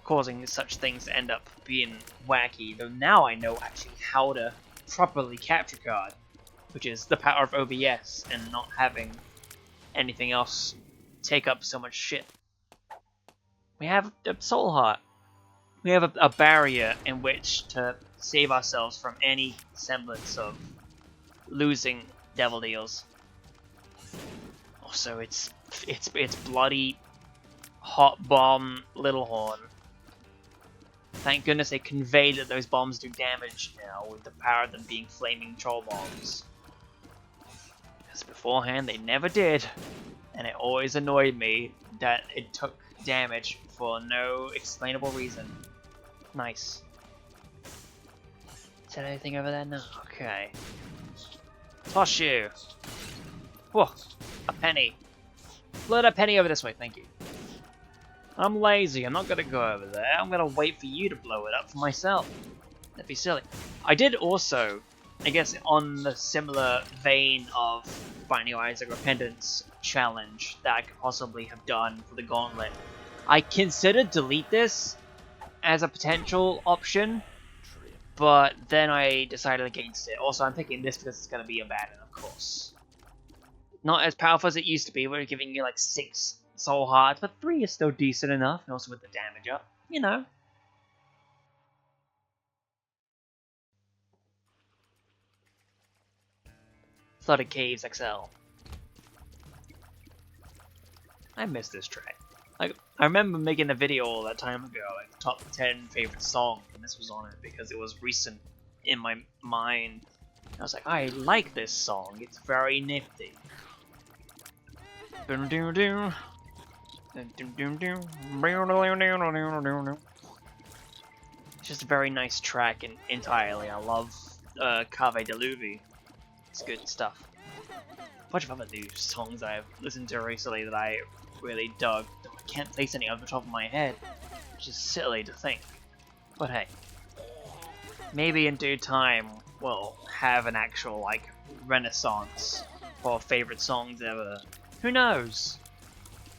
causing such things to end up being wacky. Though now I know actually how to properly capture card, which is the power of OBS and not having anything else take up so much shit. We have a Soul Heart. We have a barrier in which to save ourselves from any semblance of losing Devil Deals. Also, it's bloody hot bomb Little Horn. Thank goodness they conveyed that those bombs do damage now with the power of them being flaming troll bombs. Because beforehand they never did, and it always annoyed me that it took damage for no explainable reason. Nice. Is that anything over there? No. Okay. Toss you. Whoa. A penny. Float a penny over this way, thank you. I'm lazy, I'm not gonna go over there. I'm gonna wait for you to blow it up for myself. That'd be silly. I did also, I guess on the similar vein of Binding of Isaac Repentance challenge that I could possibly have done for the Gauntlet, I considered delete this as a potential option, but then I decided against it. Also, I'm picking this because it's going to be a bad one, of course. Not as powerful as it used to be. We're giving you like 6 soul hearts, but 3 is still decent enough, and also with the damage up, you know. Flooded Caves XL. I miss this track. Like, I remember making a video all that time ago, like top 10 favorite song, and this was on it because it was recent in my mind. I was like, I like this song. It's very nifty. It's just a very nice track entirely. I love Cave Deluvi. It's good stuff. A bunch of other new songs I've listened to recently that I really dug. I can't place any off the top of my head, which is silly to think. But hey, maybe in due time we'll have an actual like renaissance for favorite songs ever. Who knows?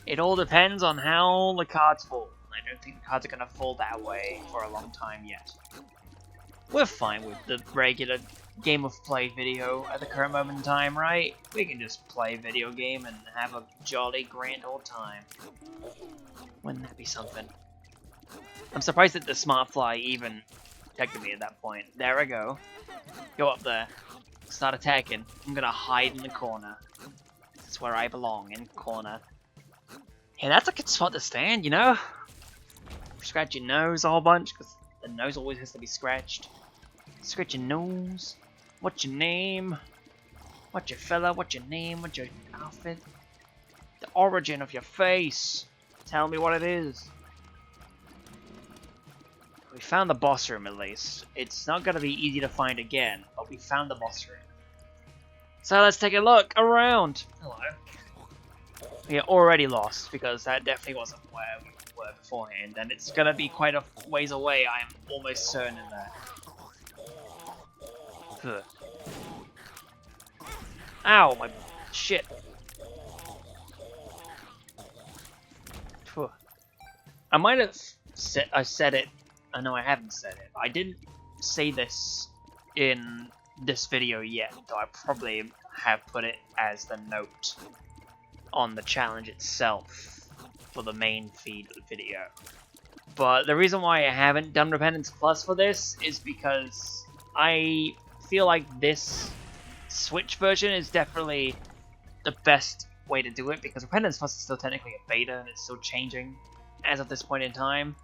It all depends on how the cards fall. I don't think the cards are gonna fall that way for a long time yet. We're fine with the regular game of play video at the current moment in time, right? We can just play a video game and have a jolly grand old time. Wouldn't that be something? I'm surprised that the Smart Fly even detected me at that point. There I go. Go up there. Start attacking. I'm gonna hide in the corner. That's where I belong, in corner. Yeah, that's a good spot to stand, you know? Scratch your nose a whole bunch, because The nose always has to be scratched. Scratch your nose. What's your name? What's your fella? What's your name? What's your outfit? The origin of your face. Tell me what it is. We found the boss room at least. It's not gonna be easy to find again, but we found the boss room. So let's take a look around. Hello. We are already lost because that definitely wasn't where we were beforehand, and it's gonna be quite a ways away. I am almost certain of that. Ugh. Ow, my shit. Phew. I might have said it. I know I haven't said it. I didn't say this in this video yet, though I probably have put it as the note on the challenge itself for the main feed of the video. But the reason why I haven't done Repentance Plus for this is because I feel like this Switch version is definitely the best way to do it, because Repentance Plus is still technically a beta and it's still changing as of this point in time.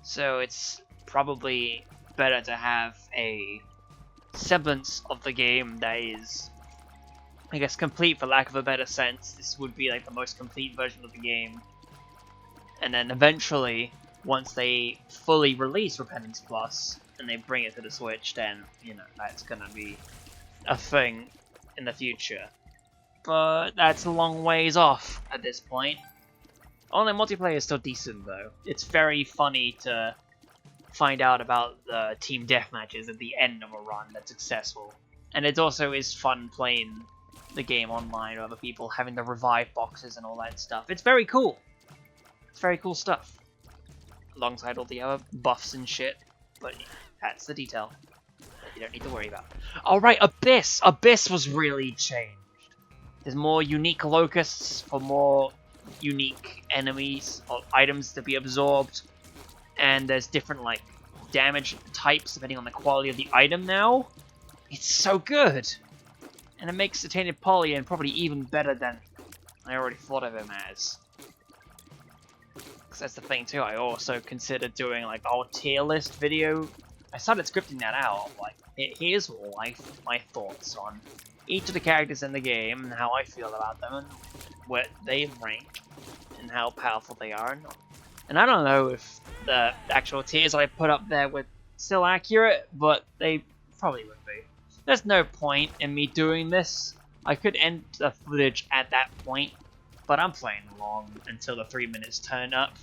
So it's probably better to have a semblance of the game that is, I guess, complete for lack of a better sense. This would be like the most complete version of the game. And then eventually, once they fully release Repentance Plus and they bring it to the Switch, then, you know, that's gonna be a thing in the future. But that's a long ways off at this point. Online multiplayer is still decent though. It's very funny to find out about the team deathmatches at the end of a run that's successful. And it also is fun playing the game online with other people, having the revive boxes and all that stuff. It's very cool. It's very cool stuff. Alongside all the other buffs and shit. But that's the detail that you don't need to worry about. Alright, Abyss! Abyss was really changed. There's more unique locusts for more unique enemies or items to be absorbed, and there's different like damage types depending on the quality of the item now. It's so good, and it makes the Tainted Polygon probably even better than I already thought of him as. Because that's the thing too, I also considered doing like a whole tier list video. I started scripting that out, like here's my thoughts on each of the characters in the game and how I feel about them and where they rank and how powerful they are. And I don't know if the actual tiers I put up there were still accurate, but they probably would be. There's no point in me doing this. I could end the footage at that point, but I'm playing along until the 3 minutes turn up.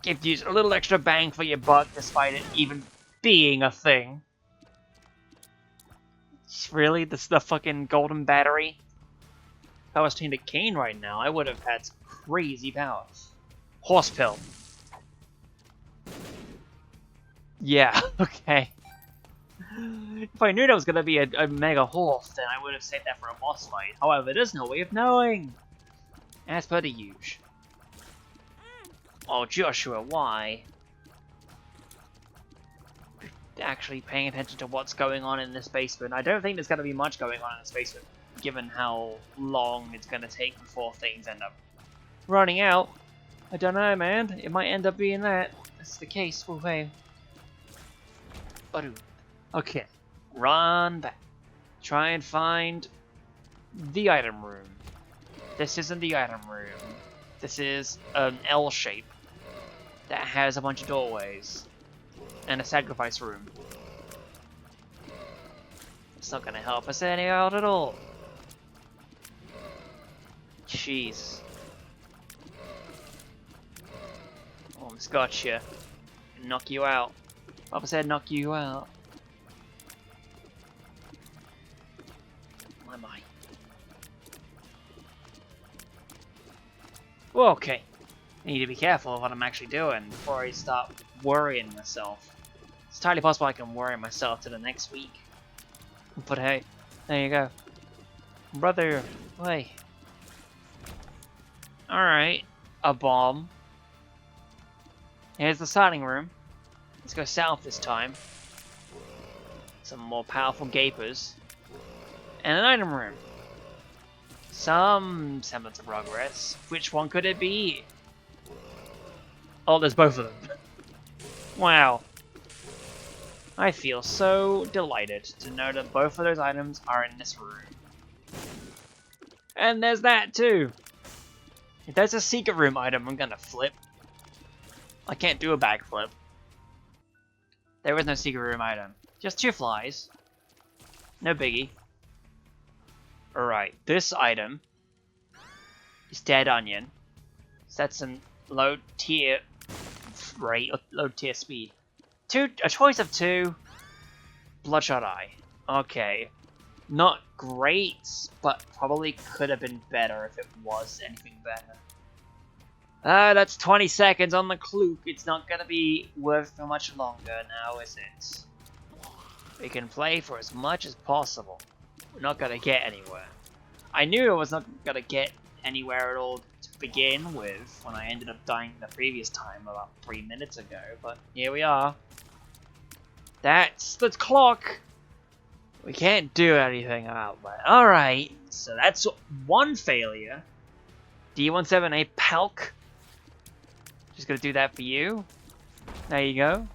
Give you a little extra bang for your buck despite it even being a thing. Really? This is the fucking golden battery? If I was Tainted Cane right now, I would have had some crazy powers. Horse pill. Yeah, okay. If I knew that was gonna be a mega horse, then I would have saved that for a boss fight. However, there's no way of knowing. As per the usual. Oh, Joshua, why? Actually paying attention to what's going on in this basement. I don't think there's going to be much going on in this basement, given how long it's going to take before things end up running out. I don't know, man. It might end up being that. That's the case. We'll pay. Okay. Run back. Try and find the item room. This isn't the item room. This is an L shape that has a bunch of doorways. And a sacrifice room. It's not gonna help us any out at all. Jeez. Almost got you. Knock you out. Papa said knock you out. My. Well, okay. I need to be careful of what I'm actually doing before I start worrying myself. It's entirely possible I can worry myself to the next week. But hey, there you go. Brother, hey. Alright, a bomb. Here's the starting room. Let's go south this time. Some more powerful gapers. And an item room. Some semblance of progress. Which one could it be? Oh, there's both of them. Wow. I feel so delighted to know that both of those items are in this room. And there's that too. If there's a secret room item, I'm gonna flip. I can't do a backflip. There is no secret room item. Just 2 flies. No biggie. Alright, this item is Dead Onion. So that's a low tier rate, low tier speed. A choice of 2. Bloodshot Eye. Okay. Not great, but probably could have been better if it was anything better. That's 20 seconds on the Klook. It's not gonna be worth so much longer now, is it? We can play for as much as possible. We're not gonna get anywhere. I knew I was not gonna get anywhere at all to begin with when I ended up dying the previous time about 3 minutes ago, but here we are. That's the clock! We can't do anything about that. Alright, so that's 1 failure. D17A Palk. Just gonna do that for you. There you go.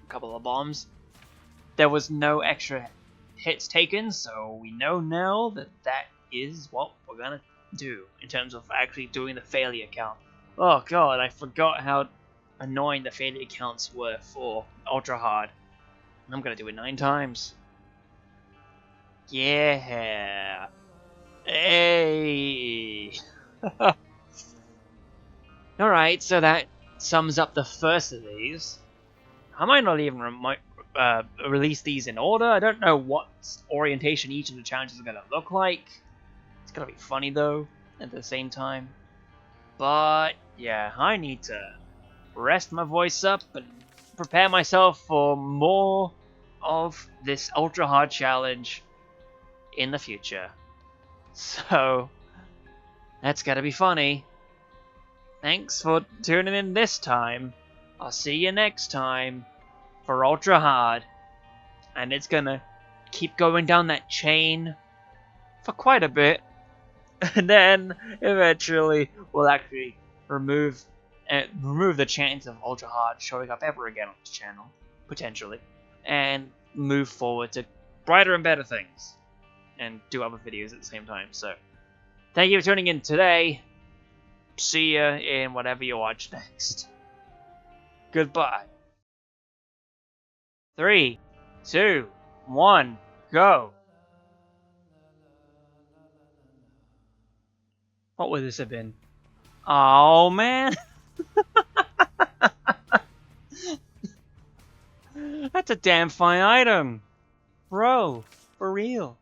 A couple of bombs. There was no extra hits taken, so we know now that that is what we're gonna do in terms of actually doing the failure count. Oh god, I forgot how annoying the failure counts were for Ultra Hard. I'm gonna do it 9 times. Yeah. Hey. Alright, so that sums up the first of these. I might not even release these in order. I don't know what orientation each of the challenges are gonna look like. It's gonna be funny though, at the same time. But yeah, I need to rest my voice up and prepare myself for more of this ultra hard challenge in the future. So that's gotta be funny. Thanks for tuning in this time. I'll see you next time for Ultra Hard. And it's gonna keep going down that chain for quite a bit. And then eventually we'll actually remove the chance of Ultra Hard showing up ever again on this channel, potentially, and move forward to brighter and better things, and do other videos at the same time. So, thank you for tuning in today. See ya in whatever you watch next. Goodbye. 3, 2, 1, go. What would this have been? Oh man. That's a damn fine item. Bro, for real.